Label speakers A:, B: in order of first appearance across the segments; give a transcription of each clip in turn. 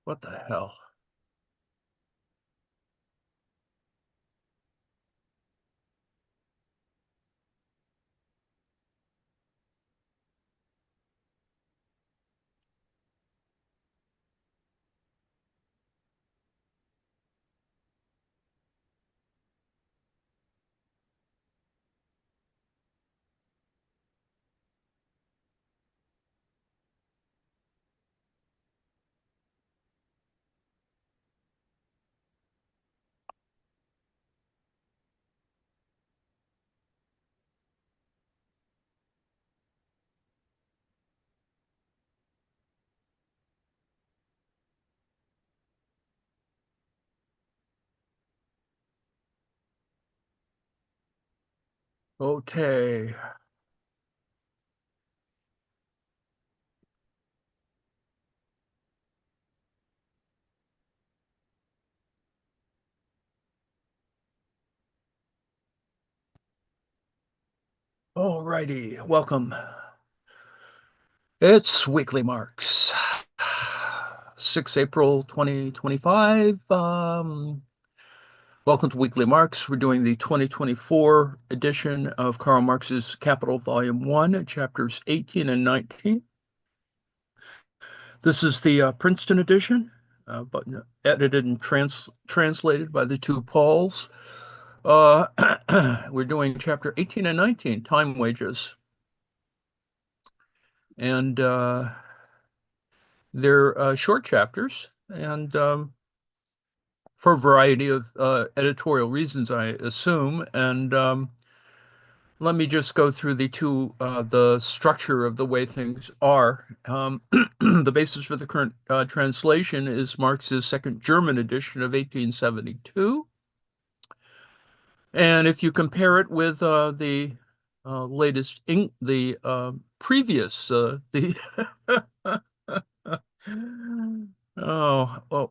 A: What the hell? Okay. Alrighty. Welcome. It's Weekly Marks. 6 April 2025. Welcome to Weekly Marks. We're doing the 2024 edition of Karl Marx's Capital Volume 1, chapters 18 and 19. This is the Princeton edition, but edited and translated by the two Pauls. Uh, we're doing chapter 18 and 19, time wages. And they're short chapters, and for a variety of editorial reasons, I assume. And let me just go through the structure of the way things are. The basis for the current translation is Marx's second German edition of 1872. And if you compare it with the previous, the oh,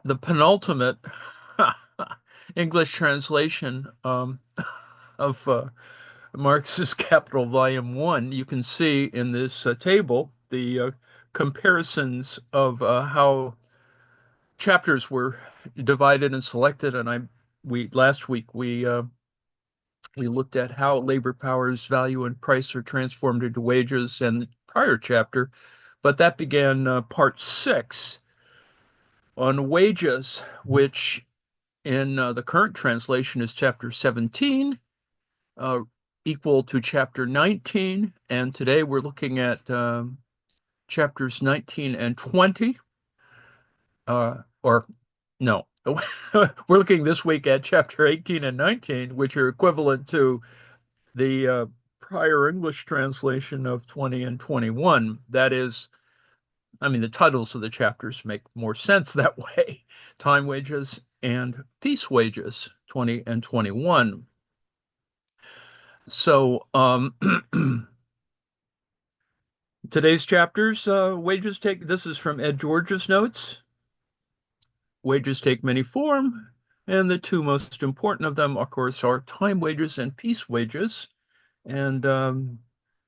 A: the penultimate English translation of Marx's Capital Volume 1, you can see in this table the comparisons of how chapters were divided and selected. And last week we looked at how labor power's value and price are transformed into wages in the prior chapter, but that began part 6 on wages, which in the current translation is chapter 17, uh, equal to chapter 19. And today we're looking at chapters 19 and 20, or no, we're looking this week at chapter 18 and 19, which are equivalent to the prior English translation of 20 and 21. That is, I mean, the titles of the chapters make more sense that way. Time wages and peace wages, 20 and 21. So today's chapters, this is from Ed George's notes. Wages take many form, and the two most important of them, of course, are time wages and peace wages. And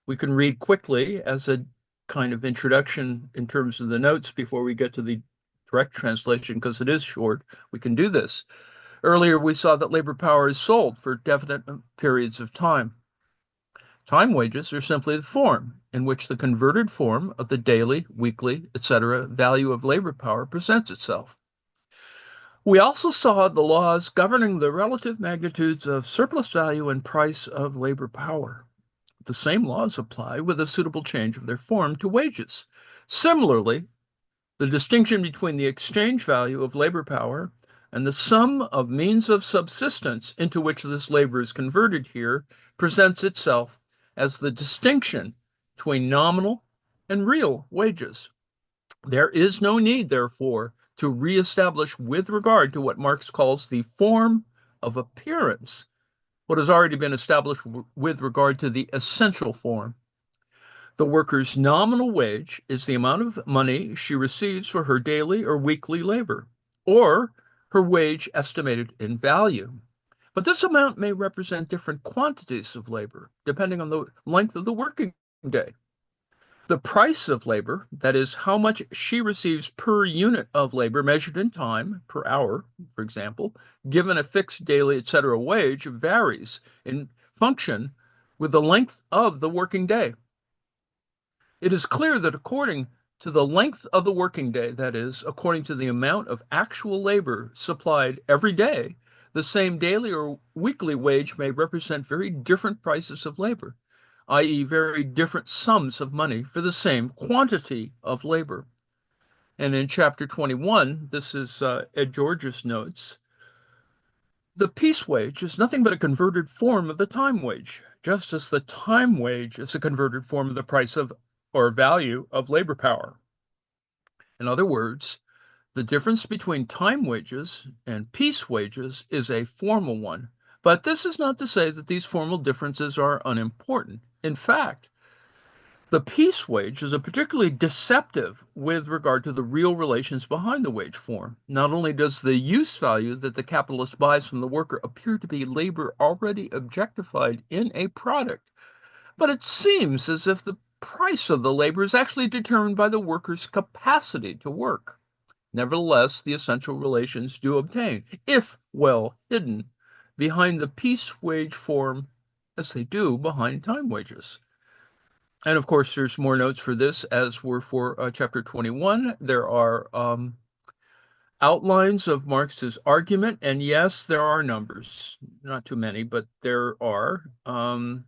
A: we can read quickly as a kind of introduction in terms of the notes before we get to the direct translation, because it is short. We can do this. Earlier, we saw that labor power is sold for definite periods of time. Time wages are simply the form in which the converted form of the daily, weekly, etc. value of labor power presents itself. We also saw the laws governing the relative magnitudes of surplus value and price of labor power. The same laws apply with a suitable change of their form to wages. Similarly, the distinction between the exchange value of labor power and the sum of means of subsistence into which this labor is converted here presents itself as the distinction between nominal and real wages. There is no need, therefore, to reestablish with regard to what Marx calls the form of appearance what has already been established with regard to the essential form. The worker's nominal wage is the amount of money she receives for her daily or weekly labor, or her wage estimated in value. But this amount may represent different quantities of labor, depending on the length of the working day. The price of labor, that is, how much she receives per unit of labor measured in time, per hour, for example, given a fixed daily, etc. wage, varies in function with the length of the working day. It is clear that according to the length of the working day, that is, according to the amount of actual labor supplied every day, the same daily or weekly wage may represent very different prices of labor, i.e., very different sums of money for the same quantity of labor. And in chapter 21, this is Ed George's notes, the piece wage is nothing but a converted form of the time wage, just as the time wage is a converted form of the price of or value of labor power. In other words, the difference between time wages and piece wages is a formal one, but this is not to say that these formal differences are unimportant. In fact, the piece wage is a particularly deceptive with regard to the real relations behind the wage form. Not only does the use value that the capitalist buys from the worker appear to be labor already objectified in a product, but it seems as if the price of the labor is actually determined by the worker's capacity to work. Nevertheless, the essential relations do obtain, if well hidden, behind the piece wage form as they do behind time wages. And of course, there's more notes for this as were for chapter 21. There are outlines of Marx's argument, and yes, there are numbers, not too many, but there are. And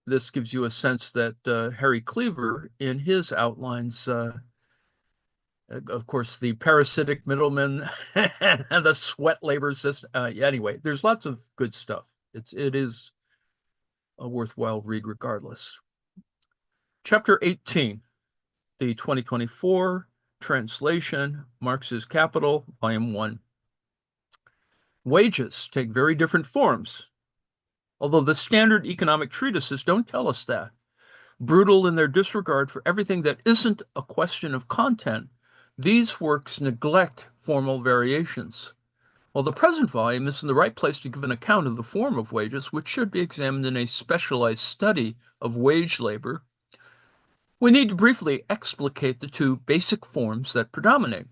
A: this gives you a sense that Harry Cleaver, in his outlines, of course, the parasitic middlemen and the sweat labor system. Anyway, there's lots of good stuff. It is a worthwhile read regardless. Chapter 18, the 2024 translation, Marx's Capital, Volume 1. Wages take very different forms, although the standard economic treatises don't tell us that. Brutal in their disregard for everything that isn't a question of content, these works neglect formal variations. While the present volume is in the right place to give an account of the form of wages, which should be examined in a specialized study of wage labor, we need to briefly explicate the two basic forms that predominate.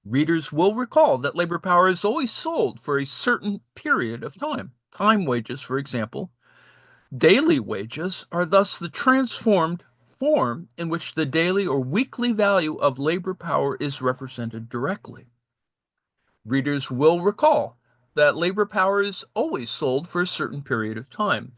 A: Readers will recall that labor power is always sold for a certain period of time. Time wages, for example. Daily wages are thus the transformed form in which the daily or weekly value of labor power is represented directly. Readers will recall that labor power is always sold for a certain period of time.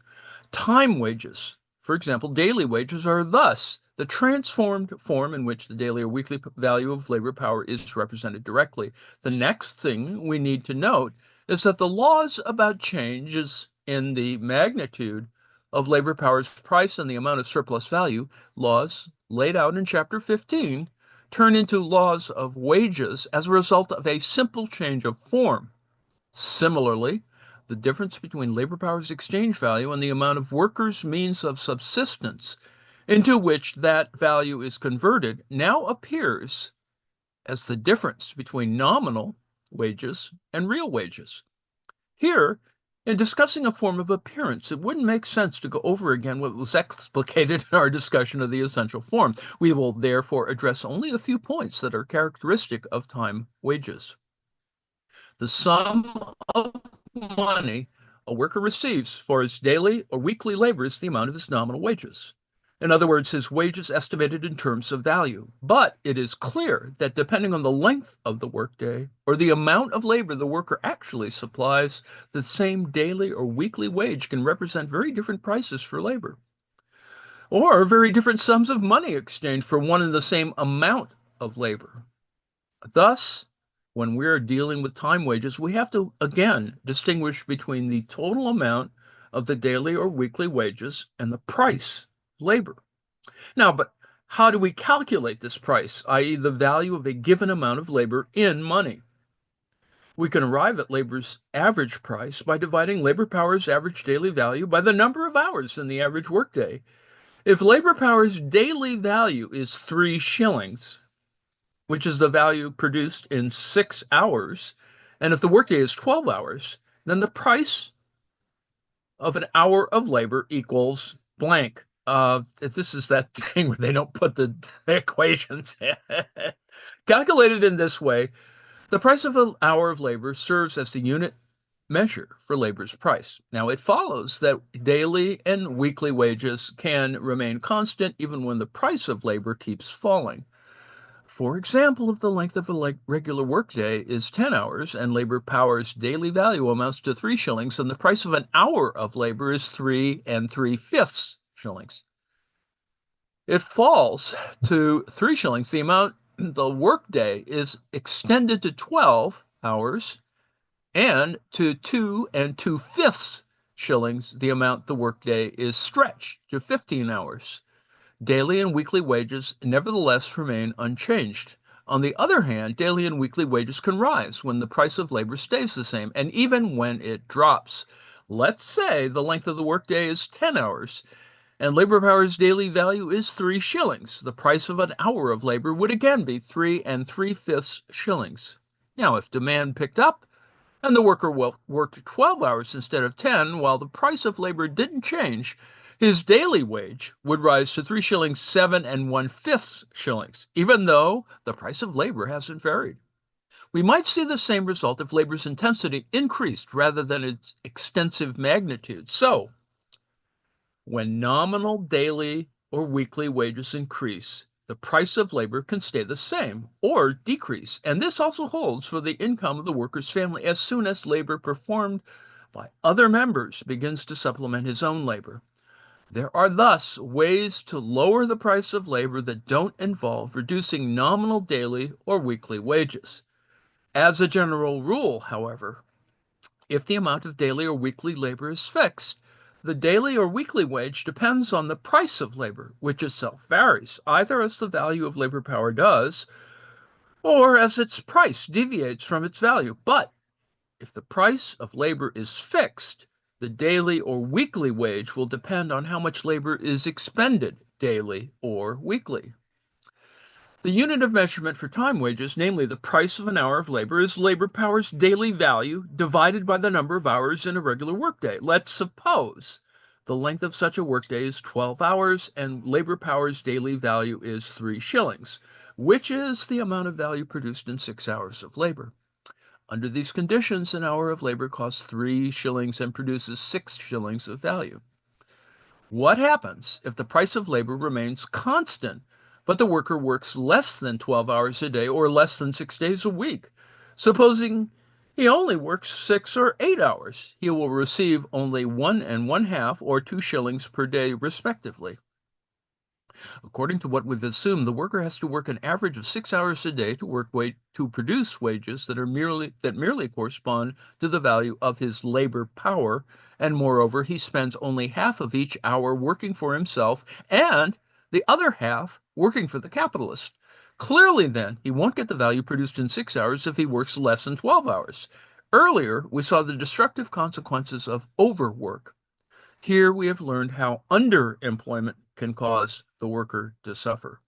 A: Time wages, for example, daily wages, are thus the transformed form in which the daily or weekly value of labor power is represented directly. The next thing we need to note is that the laws about changes in the magnitude of labor power's price and the amount of surplus value, laws laid out in chapter 15, turn into laws of wages as a result of a simple change of form. Similarly, the difference between labor power's exchange value and the amount of workers' means of subsistence into which that value is converted now appears as the difference between nominal wages and real wages. Here, in discussing a form of appearance, it wouldn't make sense to go over again what was explicated in our discussion of the essential form. We will therefore address only a few points that are characteristic of time wages. The sum of money a worker receives for his daily or weekly labor is the amount of his nominal wages. In other words, his wages estimated in terms of value. But it is clear that depending on the length of the workday or the amount of labor the worker actually supplies, the same daily or weekly wage can represent very different prices for labor, or very different sums of money exchanged for one and the same amount of labor. Thus, when we're dealing with time wages, we have to, again, distinguish between the total amount of the daily or weekly wages and the price of labor. Now, but how do we calculate this price, i.e., the value of a given amount of labor in money? We can arrive at labor's average price by dividing labor power's average daily value by the number of hours in the average workday. If labor power's daily value is 3 shillings, which is the value produced in 6 hours. And if the workday is 12 hours, then the price of an hour of labor equals blank. This is that thing where they don't put the equations in. Calculated in this way, the price of an hour of labor serves as the unit measure for labor's price. Now, it follows that daily and weekly wages can remain constant even when the price of labor keeps falling. For example, if the length of a regular workday is 10 hours and labor power's daily value amounts to 3 shillings, then the price of an hour of labor is 3 3/5 shillings. It falls to 3 shillings. The amount the workday is extended to 12 hours, and to 2 2/5 shillings, the amount the workday is stretched to 15 hours. Daily and weekly wages nevertheless remain unchanged. On the other hand, daily and weekly wages can rise when the price of labor stays the same, and even when it drops. Let's say the length of the workday is 10 hours, and labor power's daily value is 3 shillings. The price of an hour of labor would again be 3 3/5 shillings. Now, if demand picked up, and the worker worked 12 hours instead of 10, while the price of labor didn't change, his daily wage would rise to 3 shillings 7 1/5 shillings, even though the price of labor hasn't varied. We might see the same result if labor's intensity increased rather than its extensive magnitude. So, when nominal daily or weekly wages increase, the price of labor can stay the same or decrease. And this also holds for the income of the worker's family as soon as labor performed by other members begins to supplement his own labor. There are thus ways to lower the price of labor that don't involve reducing nominal daily or weekly wages. As a general rule, however, if the amount of daily or weekly labor is fixed, the daily or weekly wage depends on the price of labor, which itself varies, either as the value of labor power does, or as its price deviates from its value. But if the price of labor is fixed, the daily or weekly wage will depend on how much labor is expended daily or weekly. The unit of measurement for time wages, namely the price of an hour of labor, is labor power's daily value divided by the number of hours in a regular workday. Let's suppose the length of such a workday is 12 hours and labor power's daily value is 3 shillings, which is the amount of value produced in 6 hours of labor. Under these conditions, an hour of labor costs 3 shillings and produces 6 shillings of value. What happens if the price of labor remains constant, but the worker works less than 12 hours a day or less than 6 days a week? Supposing he only works 6 or 8 hours, he will receive only 1 1/2 or 2 shillings per day, respectively. According to what we've assumed, the worker has to work an average of 6 hours a day to produce wages that merely correspond to the value of his labor power, and moreover, he spends only half of each hour working for himself and the other half working for the capitalist. Clearly, then, he won't get the value produced in 6 hours if he works less than 12 hours. Earlier, we saw the destructive consequences of overwork. Here we have learned how underemployment can cause the worker to suffer.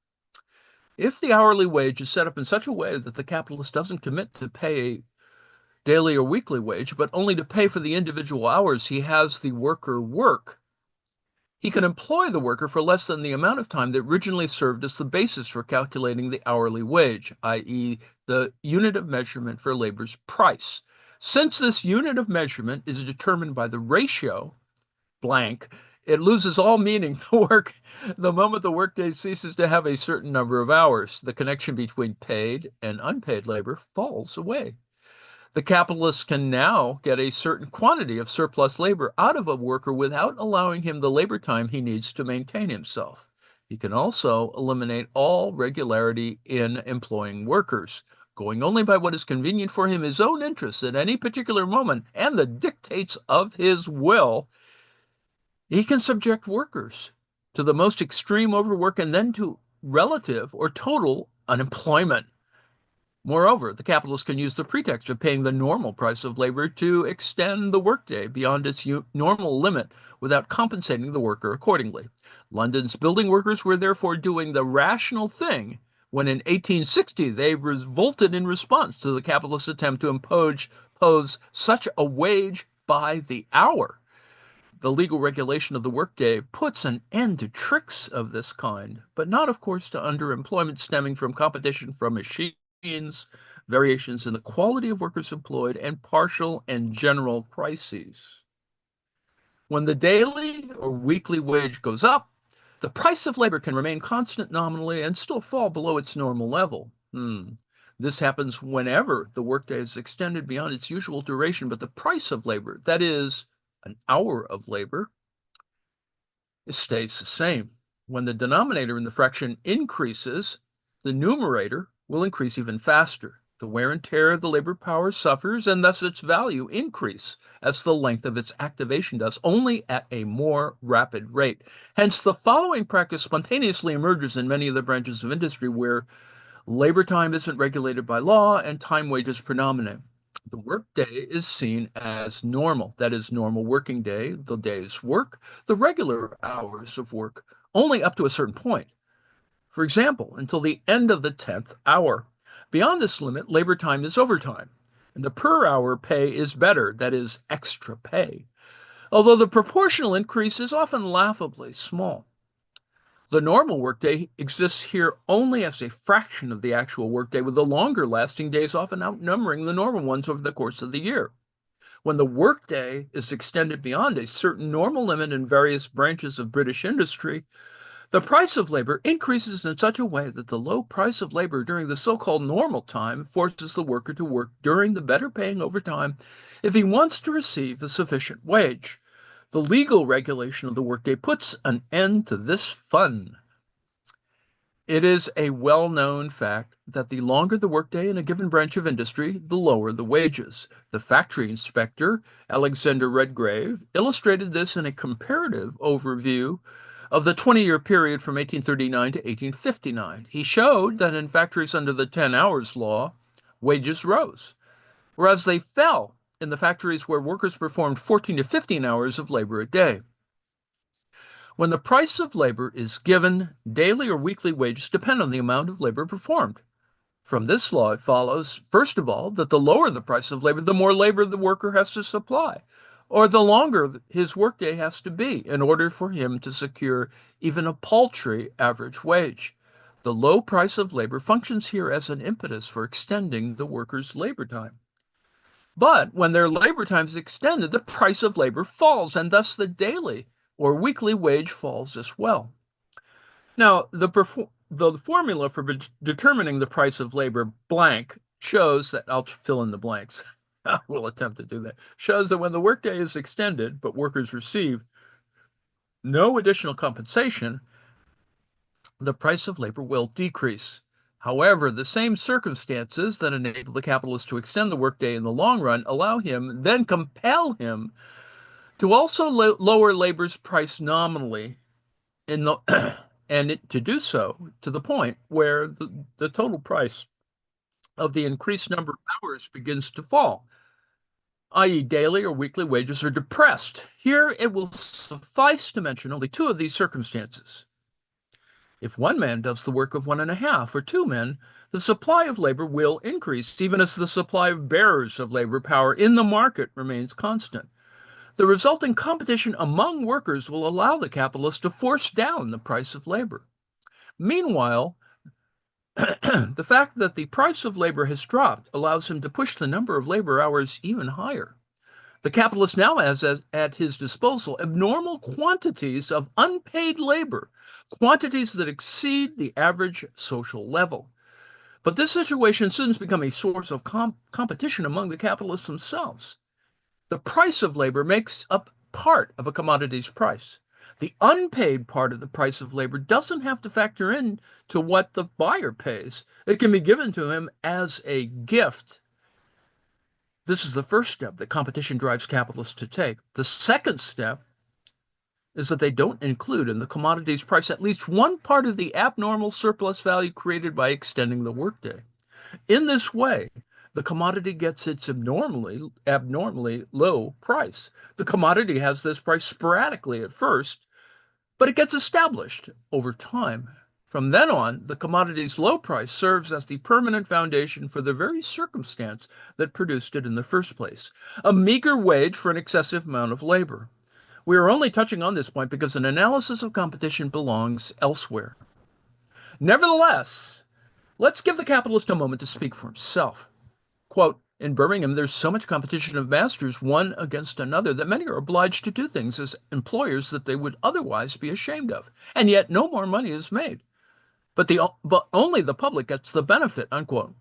A: If the hourly wage is set up in such a way that the capitalist doesn't commit to pay a daily or weekly wage, but only to pay for the individual hours he has the worker work, he can employ the worker for less than the amount of time that originally served as the basis for calculating the hourly wage, i.e., the unit of measurement for labor's price. Since this unit of measurement is determined by the ratio blank, it loses all meaning the moment the workday ceases to have a certain number of hours. The connection between paid and unpaid labor falls away. The capitalist can now get a certain quantity of surplus labor out of a worker without allowing him the labor time he needs to maintain himself. He can also eliminate all regularity in employing workers, going only by what is convenient for him, his own interests at any particular moment, and the dictates of his will. He can subject workers to the most extreme overwork and then to relative or total unemployment. Moreover, the capitalist can use the pretext of paying the normal price of labor to extend the workday beyond its normal limit without compensating the worker accordingly. London's building workers were therefore doing the rational thing when in 1860 they revolted in response to the capitalist attempt to impose such a wage by the hour. The legal regulation of the workday puts an end to tricks of this kind, but not, of course, to underemployment stemming from competition from machines, variations in the quality of workers employed, and partial and general crises. When the daily or weekly wage goes up, the price of labor can remain constant nominally and still fall below its normal level. This happens whenever the workday is extended beyond its usual duration, but the price of labor, that is, an hour of labor, it stays the same. When the denominator in the fraction increases, the numerator will increase even faster. The wear and tear of the labor power suffers, and thus its value increase as the length of its activation does, only at a more rapid rate. Hence, the following practice spontaneously emerges in many of the branches of industry where labor time isn't regulated by law and time wages predominate. The workday is seen as normal. That is, normal working day, the day's work, the regular hours of work, only up to a certain point. For example, until the end of the 10th hour. Beyond this limit, labor time is overtime, and the per hour pay is better, that is, extra pay, although the proportional increase is often laughably small. The normal workday exists here only as a fraction of the actual workday, with the longer lasting days often outnumbering the normal ones over the course of the year. When the workday is extended beyond a certain normal limit in various branches of British industry, the price of labor increases in such a way that the low price of labor during the so-called normal time forces the worker to work during the better paying overtime if he wants to receive a sufficient wage. The legal regulation of the workday puts an end to this fun. It is a well-known fact that the longer the workday in a given branch of industry, the lower the wages. The factory inspector, Alexander Redgrave, illustrated this in a comparative overview of the 20-year period from 1839 to 1859. He showed that in factories under the 10 hours law, wages rose, whereas they fell in the factories where workers performed 14 to 15 hours of labor a day. When the price of labor is given, daily or weekly wages depend on the amount of labor performed. From this law, it follows, first of all, that the lower the price of labor, the more labor the worker has to supply, or the longer his workday has to be in order for him to secure even a paltry average wage. The low price of labor functions here as an impetus for extending the worker's labor time. But when their labor time is extended, the price of labor falls, and thus the daily or weekly wage falls as well. Now, the formula for determining the price of labor blank shows that, I'll fill in the blanks, we'll attempt to do that, shows that when the workday is extended, but workers receive no additional compensation, the price of labor will decrease. However, the same circumstances that enable the capitalist to extend the workday in the long run then compel him to also lower labor's price nominally in the and to do so to the point where the total price of the increased number of hours begins to fall, i.e. daily or weekly wages are depressed. Here it will suffice to mention only two of these circumstances. If one man does the work of 1.5 or 2 men, the supply of labor will increase, even as the supply of bearers of labor power in the market remains constant. The resulting competition among workers will allow the capitalist to force down the price of labor. Meanwhile, the fact that the price of labor has dropped allows him to push the number of labor hours even higher. The capitalist now has at his disposal abnormal quantities of unpaid labor, quantities that exceed the average social level. But this situation soon has become a source of competition among the capitalists themselves. The price of labor makes up part of a commodity's price. The unpaid part of the price of labor doesn't have to factor in to what the buyer pays. It can be given to him as a gift. This is the first step that competition drives capitalists to take. The second step is that they don't include in the commodity's price at least one part of the abnormal surplus value created by extending the workday. In this way, the commodity gets its abnormally low price. The commodity has this price sporadically at first, but it gets established over time. From then on, the commodity's low price serves as the permanent foundation for the very circumstance that produced it in the first place, a meager wage for an excessive amount of labor. We are only touching on this point because an analysis of competition belongs elsewhere. Nevertheless, let's give the capitalist a moment to speak for himself. Quote, in Birmingham, there's so much competition of masters one against another that many are obliged to do things as employers that they would otherwise be ashamed of, and yet no more money is made. But only the public gets the benefit, unquote.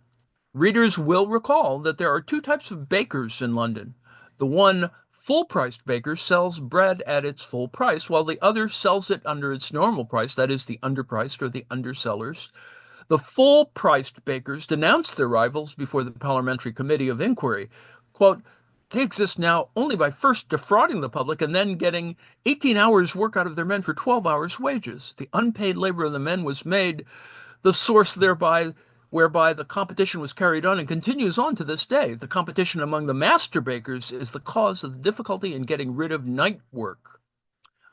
A: Readers will recall that there are two types of bakers in London. The one full-priced baker sells bread at its full price, while the other sells it under its normal price, that is, the underpriced or the undersellers. The full-priced bakers denounced their rivals before the Parliamentary Committee of Inquiry. Quote, they exist now only by first defrauding the public and then getting 18 hours work out of their men for 12 hours wages. The unpaid labor of the men was made the source whereby the competition was carried on and continues on to this day. The competition among the master bakers is the cause of the difficulty in getting rid of night work.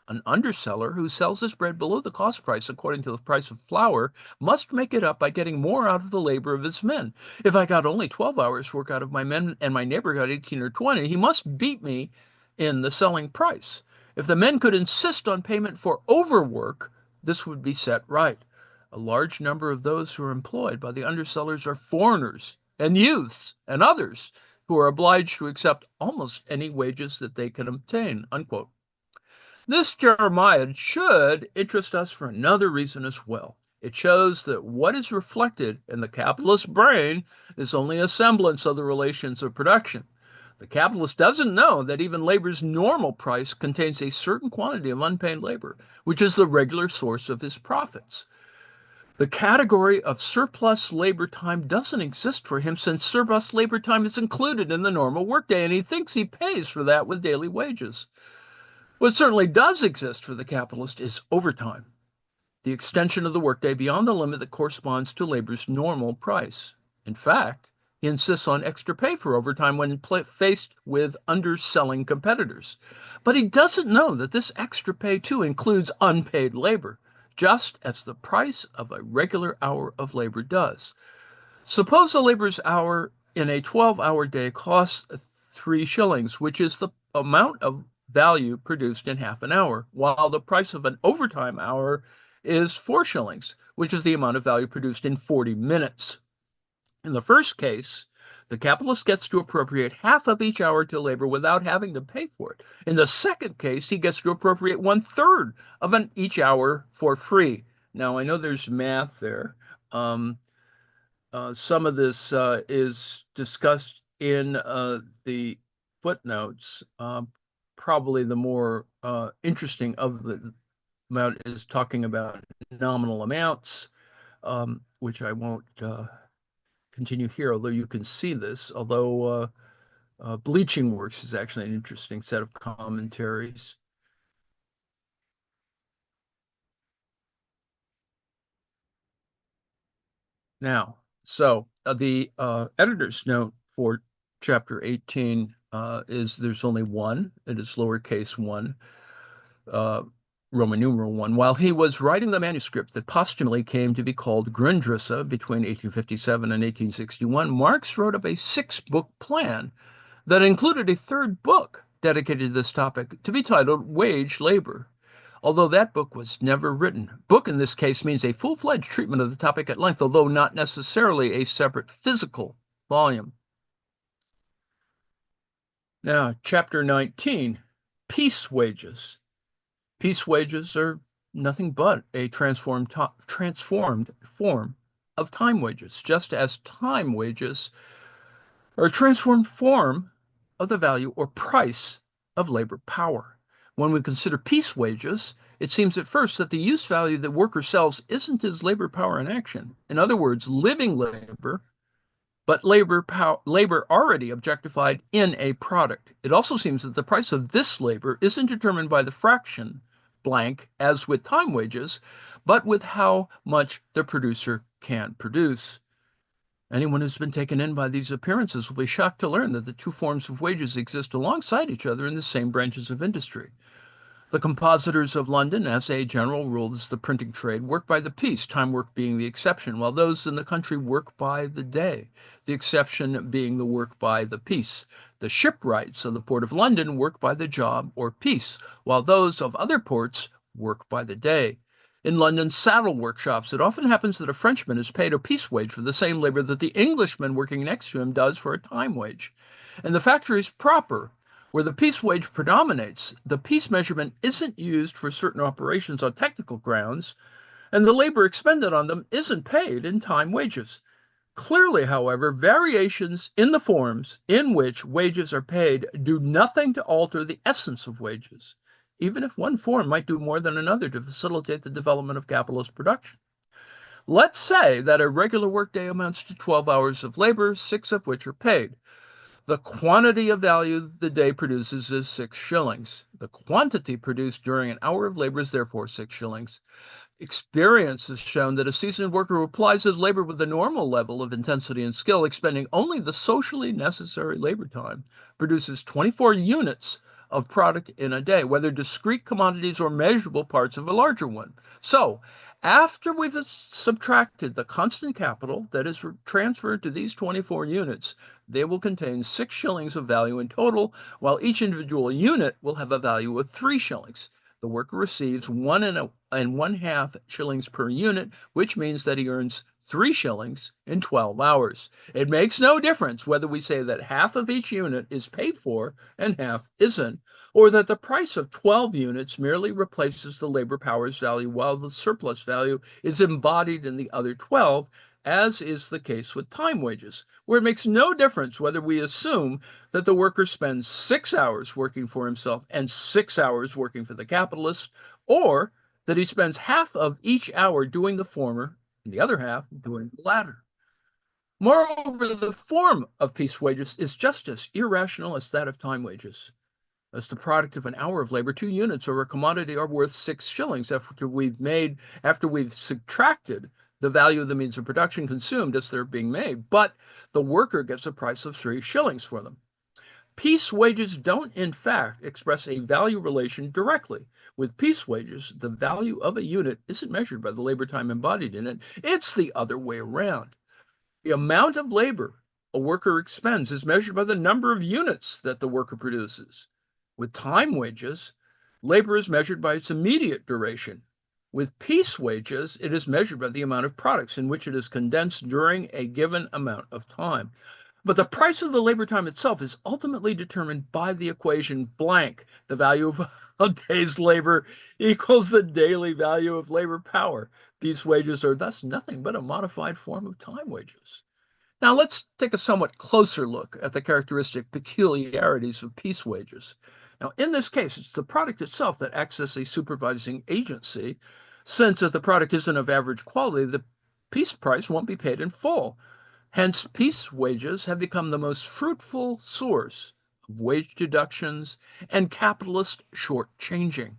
A: An underseller who sells his bread below the cost price according to the price of flour must make it up by getting more out of the labor of his men. If I got only 12 hours work out of my men and my neighbor got 18 or 20, he must beat me in the selling price. If the men could insist on payment for overwork, this would be set right. A large number of those who are employed by the undersellers are foreigners and youths and others who are obliged to accept almost any wages that they can obtain, unquote. This Jeremiah should interest us for another reason as well. It shows that what is reflected in the capitalist brain is only a semblance of the relations of production. The capitalist doesn't know that even labor's normal price contains a certain quantity of unpaid labor, which is the regular source of his profits. The category of surplus labor time doesn't exist for him since surplus labor time is included in the normal workday, and he thinks he pays for that with daily wages. What certainly does exist for the capitalist is overtime, the extension of the workday beyond the limit that corresponds to labor's normal price. In fact, he insists on extra pay for overtime when faced with underselling competitors. But he doesn't know that this extra pay too includes unpaid labor, just as the price of a regular hour of labor does. Suppose a laborer's hour in a 12-hour day costs 3 shillings, which is the amount of value produced in half an hour, while the price of an overtime hour is 4 shillings, which is the amount of value produced in 40 minutes. In the first case, the capitalist gets to appropriate half of each hour to labor without having to pay for it. In the second case, he gets to appropriate 1/3 of each hour for free. Now, I know there's math there. Some of this is discussed in the footnotes. Probably the more interesting of the amount is talking about nominal amounts, which I won't continue here, although you can see this, although Bleaching Works is actually an interesting set of commentaries. Now, so the editor's note for chapter 18 is there's only one. It is lowercase 1, Roman numeral 1. While he was writing the manuscript that posthumously came to be called Grundrisse between 1857 and 1861, Marx wrote up a 6-book plan that included a 3rd book dedicated to this topic to be titled Wage Labor. Although that book was never written. Book in this case means a full-fledged treatment of the topic at length, although not necessarily a separate physical volume. Now, chapter 19, Peace Wages. Peace wages are nothing but a transformed form of time wages, just as time wages are a transformed form of the value or price of labor power. When we consider peace wages, it seems at first that the use value that worker sells isn't his labor power in action. In other words, living labor, but labor already objectified in a product. It also seems that the price of this labor isn't determined by the fraction blank, as with time wages, but with how much the producer can produce. Anyone who's been taken in by these appearances will be shocked to learn that the two forms of wages exist alongside each other in the same branches of industry. The compositors of London, as a general rule, this is the printing trade, work by the piece, time work being the exception, while those in the country work by the day, the exception being the work by the piece. The shipwrights of the Port of London work by the job or piece, while those of other ports work by the day. In London's saddle workshops, it often happens that a Frenchman is paid a piece wage for the same labor that the Englishman working next to him does for a time wage. And the factories proper where the piece wage predominates, the piece measurement isn't used for certain operations on technical grounds, and the labor expended on them isn't paid in time wages. Clearly, however, variations in the forms in which wages are paid do nothing to alter the essence of wages, even if one form might do more than another to facilitate the development of capitalist production. Let's say that a regular workday amounts to 12 hours of labor, 6 of which are paid. The quantity of value the day produces is 6 shillings. The quantity produced during an hour of labor is therefore 6 shillings. Experience has shown that a seasoned worker who applies his labor with a normal level of intensity and skill, expending only the socially necessary labor time, produces 24 units of product in a day, whether discrete commodities or measurable parts of a larger one. So, after we've subtracted the constant capital that is transferred to these 24 units, they will contain 6 shillings of value in total, while each individual unit will have a value of 3 shillings. The worker receives 1 1/2 shillings per unit, which means that he earns 3 shillings in 12 hours. It makes no difference whether we say that half of each unit is paid for and half isn't, or that the price of 12 units merely replaces the labor power's value while the surplus value is embodied in the other 12, as is the case with time wages, where it makes no difference whether we assume that the worker spends 6 hours working for himself and 6 hours working for the capitalist, or that he spends half of each hour doing the former and the other half doing the latter. Moreover, the form of piece wages is just as irrational as that of time wages. As the product of an hour of labor, 2 units or a commodity are worth 6 shillings after we've subtracted the value of the means of production consumed as they're being made, but the worker gets a price of 3 shillings for them. Piece wages don't, in fact, express a value relation directly. With piece wages, the value of a unit isn't measured by the labor time embodied in it, it's the other way around. The amount of labor a worker expends is measured by the number of units that the worker produces. With time wages, labor is measured by its immediate duration. With piece wages, it is measured by the amount of products in which it is condensed during a given amount of time. But the price of the labor time itself is ultimately determined by the equation blank. The value of a day's labor equals the daily value of labor power. Piece wages are thus nothing but a modified form of time wages. Now let's take a somewhat closer look at the characteristic peculiarities of piece wages. Now, in this case, it's the product itself that acts as a supervising agency, since if the product isn't of average quality, the piece price won't be paid in full. Hence, piece wages have become the most fruitful source of wage deductions and capitalist shortchanging.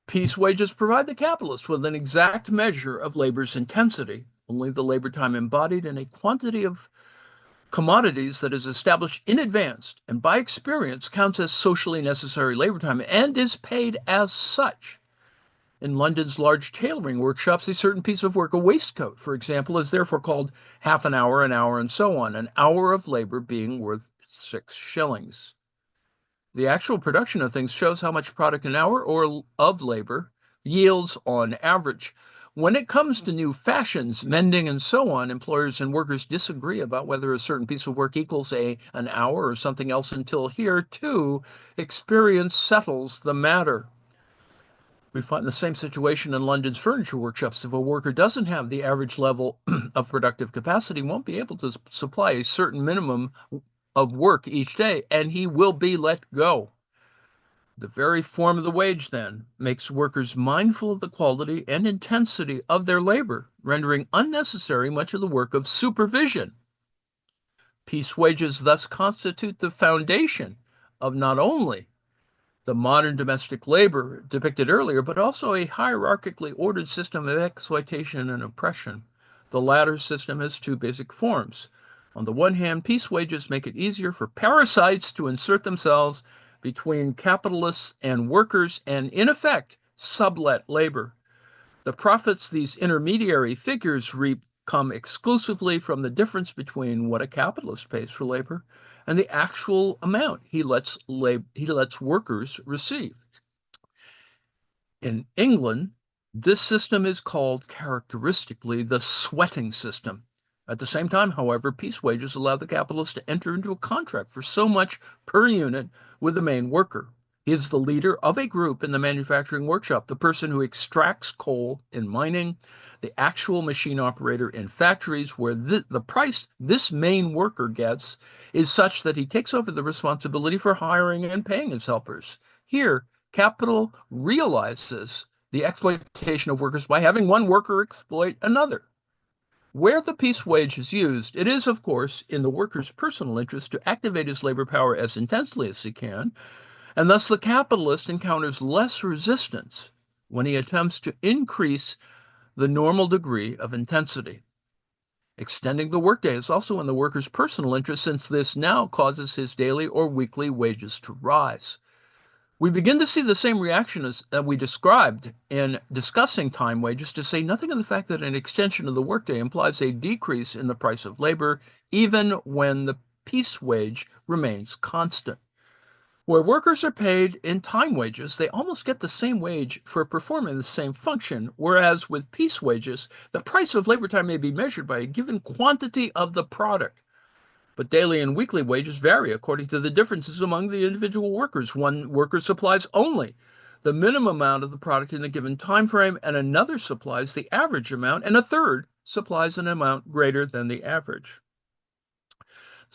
A: Piece wages provide the capitalist with an exact measure of labor's intensity, only the labor time embodied in a quantity of commodities that is established in advance and by experience counts as socially necessary labor time and is paid as such. In London's large tailoring workshops, a certain piece of work, a waistcoat, for example, is therefore called half an hour, and so on, an hour of labor being worth 6 shillings. The actual production of things shows how much product an hour or of labor yields on average. When it comes to new fashions, mending, and so on, employers and workers disagree about whether a certain piece of work equals an hour or something else until here, too, experience settles the matter. We find the same situation in London's furniture workshops. If a worker doesn't have the average level of productive capacity, won't be able to supply a certain minimum of work each day, and he will be let go. The very form of the wage, then, makes workers mindful of the quality and intensity of their labor, rendering unnecessary much of the work of supervision. Piece wages thus constitute the foundation of not only the modern domestic labor depicted earlier, but also a hierarchically ordered system of exploitation and oppression. The latter system has two basic forms. On the one hand, piece wages make it easier for parasites to insert themselves between capitalists and workers and, in effect, sublet labor. The profits these intermediary figures reap come exclusively from the difference between what a capitalist pays for labor and the actual amount he lets workers receive. In England, this system is called characteristically the sweating system. At the same time, however, piece wages allow the capitalist to enter into a contract for so much per unit with the main worker. He is the leader of a group in the manufacturing workshop, the person who extracts coal in mining, the actual machine operator in factories, where the price this main worker gets is such that he takes over the responsibility for hiring and paying his helpers. Here, capital realizes the exploitation of workers by having one worker exploit another. Where the piece wage is used, it is, of course, in the worker's personal interest to activate his labor power as intensely as he can, and thus the capitalist encounters less resistance when he attempts to increase the normal degree of intensity. Extending the workday is also in the worker's personal interest, since this now causes his daily or weekly wages to rise. We begin to see the same reaction as that we described in discussing time wages, to say nothing of the fact that an extension of the workday implies a decrease in the price of labor, even when the piece wage remains constant. Where workers are paid in time wages, they almost get the same wage for performing the same function, whereas with piece wages, the price of labor time may be measured by a given quantity of the product. But daily and weekly wages vary according to the differences among the individual workers. One worker supplies only the minimum amount of the product in a given time frame, and another supplies the average amount, and a third supplies an amount greater than the average.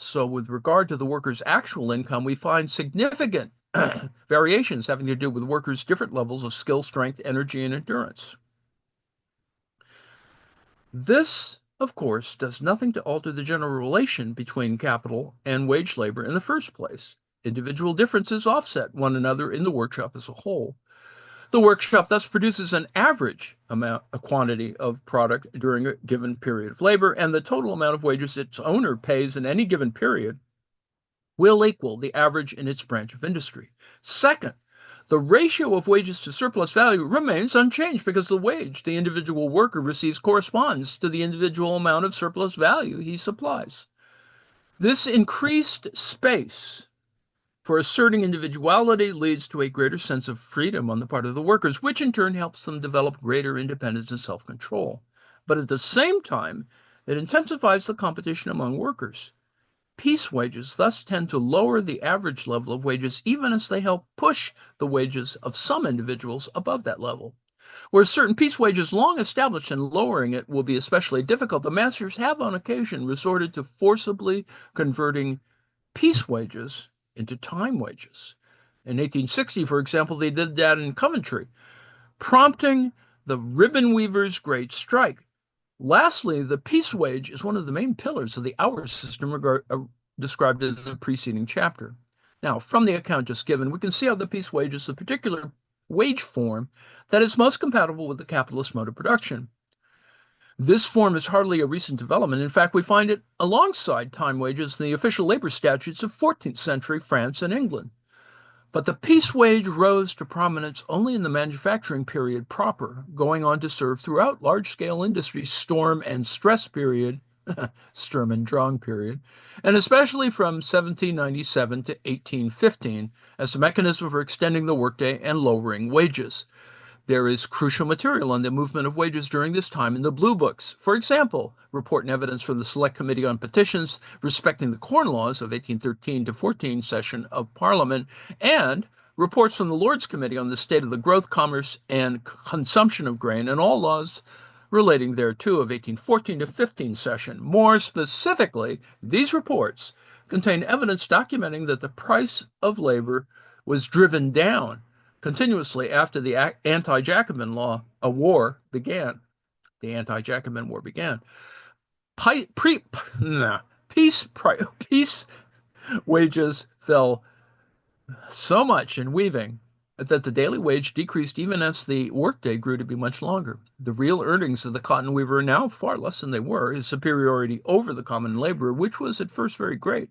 A: So with regard to the worker's actual income, we find significant variations having to do with workers' different levels of skill, strength, energy, and endurance. This, of course, does nothing to alter the general relation between capital and wage labor in the first place. Individual differences offset one another in the workshop as a whole. The workshop thus produces an average a quantity of product during a given period of labor, and the total amount of wages its owner pays in any given period will equal the average in its branch of industry. Second, the ratio of wages to surplus value remains unchanged because the wage the individual worker receives corresponds to the individual amount of surplus value he supplies. This increased space for asserting individuality leads to a greater sense of freedom on the part of the workers, which in turn helps them develop greater independence and self-control. But at the same time, it intensifies the competition among workers. Piece wages thus tend to lower the average level of wages, even as they help push the wages of some individuals above that level. Where certain piece wages long established and lowering it will be especially difficult, the masters have on occasion resorted to forcibly converting piece wages into time wages. In 1860, for example, they did that in Coventry, prompting the ribbon weavers' great strike. Lastly, the piece wage is one of the main pillars of the hour system described in the preceding chapter. Now, from the account just given, we can see how the piece wage is the particular wage form that is most compatible with the capitalist mode of production. This form is hardly a recent development. In fact, we find it alongside time wages in the official labor statutes of 14th century France and England. But the piece wage rose to prominence only in the manufacturing period proper, going on to serve throughout large-scale industry's storm and stress period, Sturm und Drang period, and especially from 1797 to 1815 as a mechanism for extending the workday and lowering wages. There is crucial material on the movement of wages during this time in the Blue Books. For example, report and evidence from the Select Committee on Petitions respecting the Corn Laws of 1813 to 14 session of Parliament, and reports from the Lords Committee on the state of the growth, commerce, and consumption of grain, and all laws relating thereto of 1814 to 15 session. More specifically, these reports contain evidence documenting that the price of labor was driven down continuously after the anti-Jacobin law, a war began. The anti-Jacobin war began. Peace wages fell so much in weaving that the daily wage decreased even as the workday grew to be much longer. The real earnings of the cotton weaver are now far less than they were. His superiority over the common laborer, which was at first very great,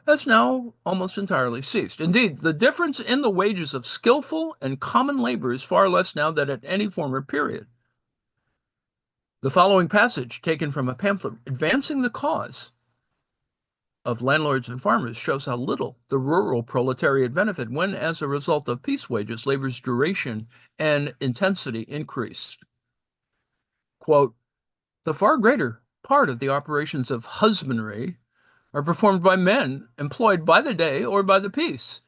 A: has now almost entirely ceased. Indeed, the difference in the wages of skillful and common labor is far less now than at any former period. The following passage, taken from a pamphlet advancing the cause of landlords and farmers, shows how little the rural proletariat benefit when, as a result of peace wages, labor's duration and intensity increased. Quote, the far greater part of the operations of husbandry are performed by men employed by the day or by the piece.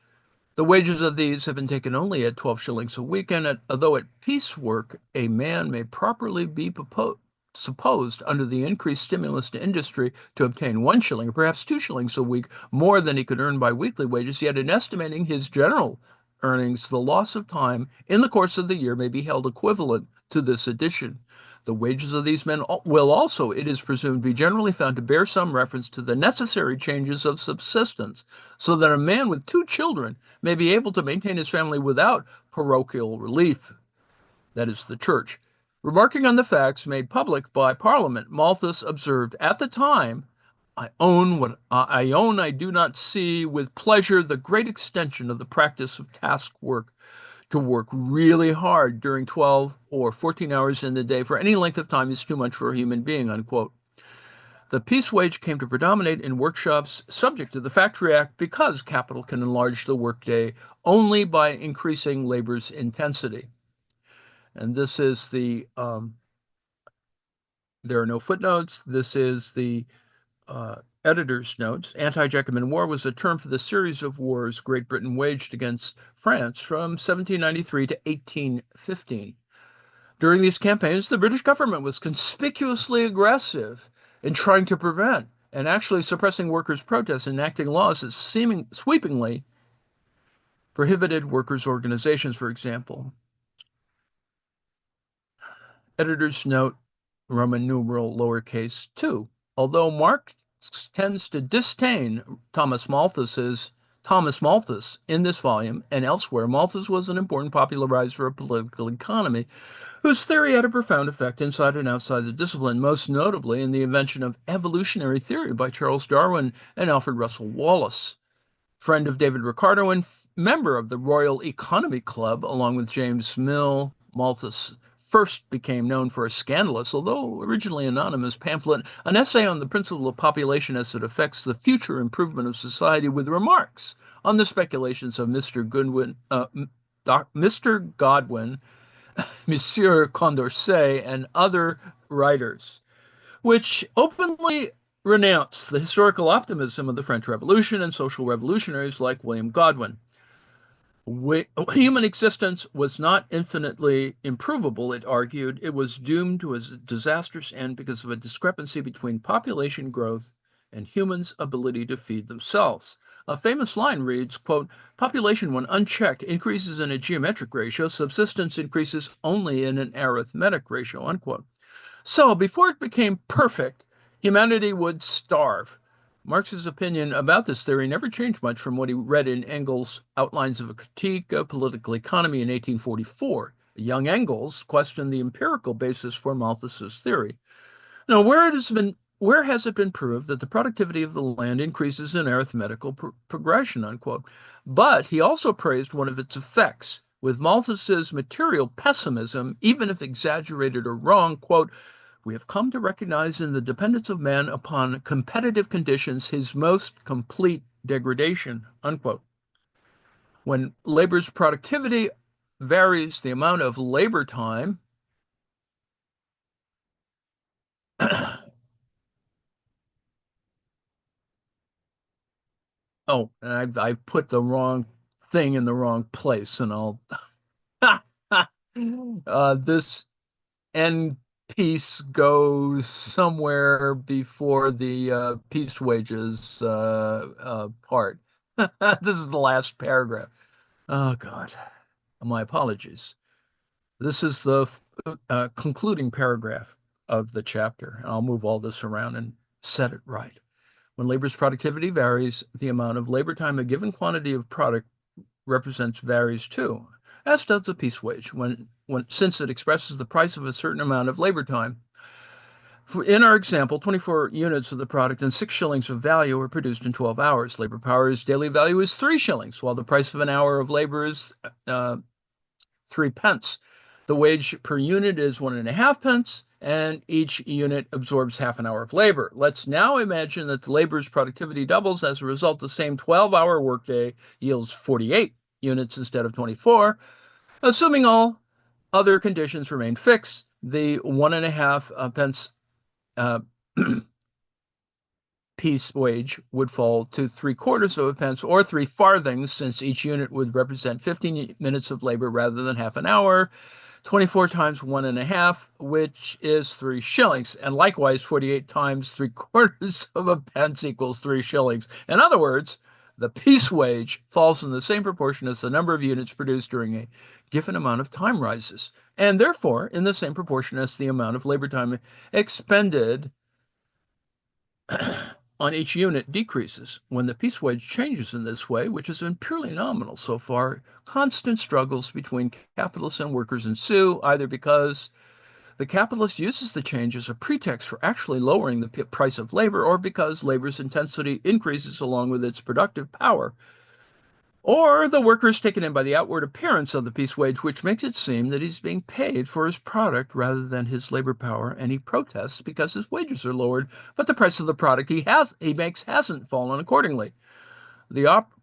A: The wages of these have been taken only at 12 shillings a week, and although at piecework a man may properly be supposed, under the increased stimulus to industry, to obtain 1 shilling or perhaps 2 shillings a week more than he could earn by weekly wages, yet in estimating his general earnings, the loss of time in the course of the year may be held equivalent to this addition. The wages of these men will also, it is presumed, be generally found to bear some reference to the necessary changes of subsistence, so that a man with 2 children may be able to maintain his family without parochial relief, that is, the church. Remarking on the facts made public by Parliament, Malthus observed, at the time, I do not see with pleasure the great extension of the practice of task work, to work really hard during 12 or 14 hours in the day for any length of time is too much for a human being, unquote. The piece wage came to predominate in workshops subject to the Factory Act because capital can enlarge the workday only by increasing labor's intensity. And this is there are no footnotes. This is the editor's notes. Anti-Jacobin War was a term for the series of wars Great Britain waged against France from 1793 to 1815. During these campaigns, the British government was conspicuously aggressive in trying to prevent and actually suppressing workers' protests, enacting laws that sweepingly prohibited workers' organizations, for example. Editor's note, Roman numeral lowercase 2. Although Marx tends to disdain Thomas Malthus in this volume and elsewhere, Malthus was an important popularizer of political economy, whose theory had a profound effect inside and outside the discipline, most notably in the invention of evolutionary theory by Charles Darwin and Alfred Russel Wallace. Friend of David Ricardo and member of the Royal Economy Club, along with James Mill, Malthus first became known for a scandalous, although originally anonymous, pamphlet, an essay on the principle of population as it affects the future improvement of society, with remarks on the speculations of Mr. Godwin, Monsieur Condorcet, and other writers, which openly renounce the historical optimism of the French Revolution and social revolutionaries like William Godwin. Human existence was not infinitely improvable, it argued. It was doomed to a disastrous end because of a discrepancy between population growth and humans' ability to feed themselves. A famous line reads, quote, population when unchecked increases in a geometric ratio, subsistence increases only in an arithmetic ratio, unquote. So before it became perfect, humanity would starve. Marx's opinion about this theory never changed much from what he read in Engels' Outlines of a Critique of Political Economy in 1844. Young Engels questioned the empirical basis for Malthus's theory. Now, where has it been proved that the productivity of the land increases in arithmetical progression, unquote? But he also praised one of its effects. With Malthus's material pessimism, even if exaggerated or wrong, quote, we have come to recognize in the dependence of man upon competitive conditions his most complete degradation, unquote. When labor's productivity varies the amount of labor time, oh, and I've put the wrong thing in the wrong place, and I'll this end piece goes somewhere before the piece wages part. This is the last paragraph. Oh, God. My apologies. This is the concluding paragraph of the chapter. I'll move all this around and set it right. When labor's productivity varies, the amount of labor time a given quantity of product represents varies too, as does the piece wage, since it expresses the price of a certain amount of labor time. In our example, 24 units of the product and 6 shillings of value are produced in 12 hours. Labor power's daily value is 3 shillings, while the price of an hour of labor is 3 pence. The wage per unit is 1.5 pence, and each unit absorbs half an hour of labor. Let's now imagine that the labor's productivity doubles. As a result, the same 12-hour workday yields 48 units instead of 24. Assuming all other conditions remain fixed, the 1.5 pence piece wage would fall to 3/4 of a pence or 3 farthings, since each unit would represent 15 minutes of labor rather than half an hour. 24 times 1.5, which is 3 shillings. And likewise, 48 times 3/4 of a pence equals 3 shillings. In other words, the piece wage falls in the same proportion as the number of units produced during a given amount of time rises, and therefore in the same proportion as the amount of labor time expended on each unit decreases. When the piece wage changes in this way, which has been purely nominal so far, constant struggles between capitalists and workers ensue, either because the capitalist uses the change as a pretext for actually lowering the price of labor, or because labor's intensity increases along with its productive power. Or the worker is taken in by the outward appearance of the piece wage, which makes it seem that he's being paid for his product rather than his labor power, and he protests because his wages are lowered, but the price of the product he makes hasn't fallen accordingly.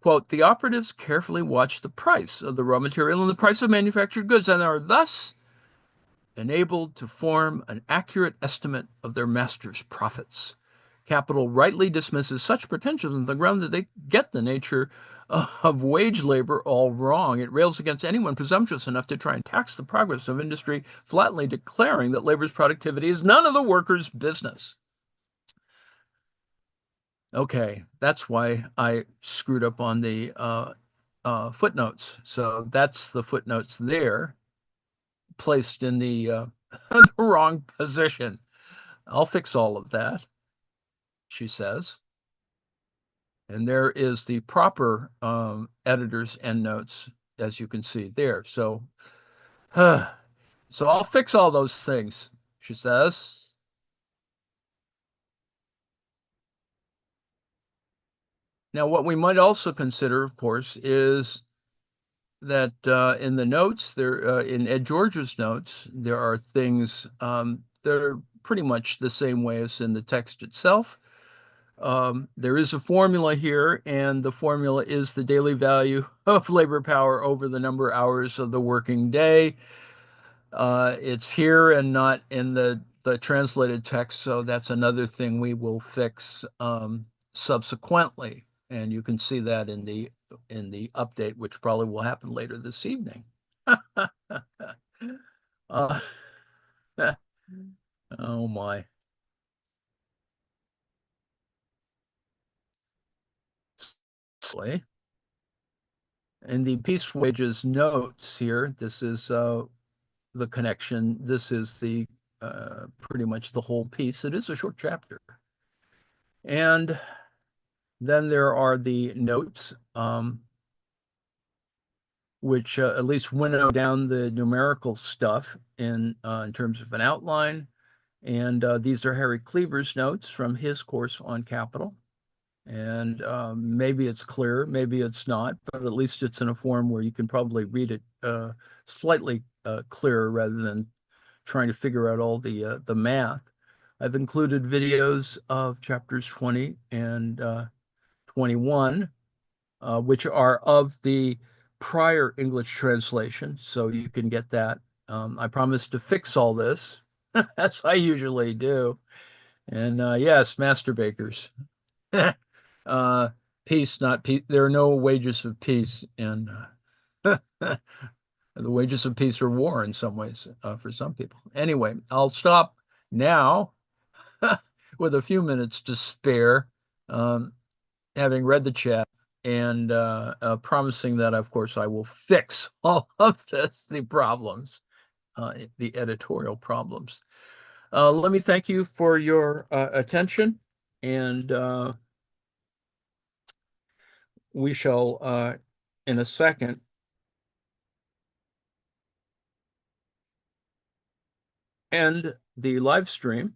A: Quote, the operatives carefully watch the price of the raw material and the price of manufactured goods, and are thus enabled to form an accurate estimate of their master's profits. Capital rightly dismisses such pretensions on the ground that they get the nature of wage labor all wrong. It rails against anyone presumptuous enough to try and tax the progress of industry, flatly declaring that labor's productivity is none of the worker's business. Okay, that's why I screwed up on the footnotes. So that's the footnotes there, placed in the the wrong position. I'll fix all of that, she says. And there is the proper editor's endnotes, as you can see there. So, so I'll fix all those things, she says. Now, what we might also consider, of course, is that in the notes, there in Ed George's notes, there are things that are pretty much the same way as in the text itself. There is a formula here, and the formula is the daily value of labor power over the number of hours of the working day. It's here and not in the translated text, so that's another thing we will fix subsequently. And you can see that in the update, which probably will happen later this evening. uh, oh my. In the piece wages notes here, this is the connection. This is the pretty much the whole piece. It is a short chapter. And then there are the notes, which at least winnow down the numerical stuff in terms of an outline. And these are Harry Cleaver's notes from his course on capital. And maybe it's clear, maybe it's not, but at least it's in a form where you can probably read it slightly clearer rather than trying to figure out all the math. I've included videos of chapters 20 and 21, which are of the prior English translation, so you can get that. I promise to fix all this, as I usually do. And yes, master bakers. Peace, not peace. There are no wages of peace, and the wages of peace are war in some ways for some people. Anyway, I'll stop now with a few minutes to spare, having read the chat and promising that, of course, I will fix all of this, the problems, the editorial problems. Let me thank you for your attention, and we shall, in a second, end the live stream.